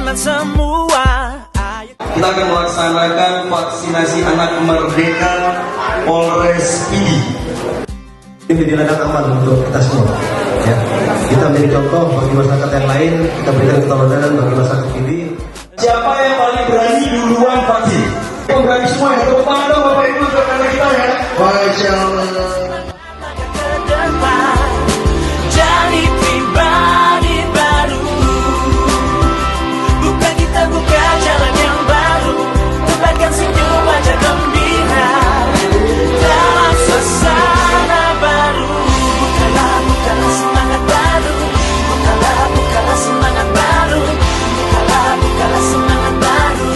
teman-teman semua. Kita akan melaksanakan vaksinasi anak merdeka Polres Pidi. Ini dilakukan aman untuk kita semua. Ya. Kita menjadi contoh bagi masyarakat yang lain. Kita berikan keteladanan bagi masyarakat ini. Siapa yang paling berani duluan vaksin? Yang berani semua ya. Tepuk tangan dong Bapak Ibu untuk anak kita ya. Masya Allah. Jadi pribadi baru, bukan kita buka jalan yang baru, tebarkan senyum wajah gembira dalam suasana baru. Bukalah semangat baru, bukalah semangat baru, bukalah semangat baru.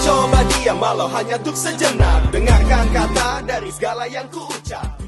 Coba diam walau hanya untuk sejenak, dengarkan kata dari segala yang ku ucap.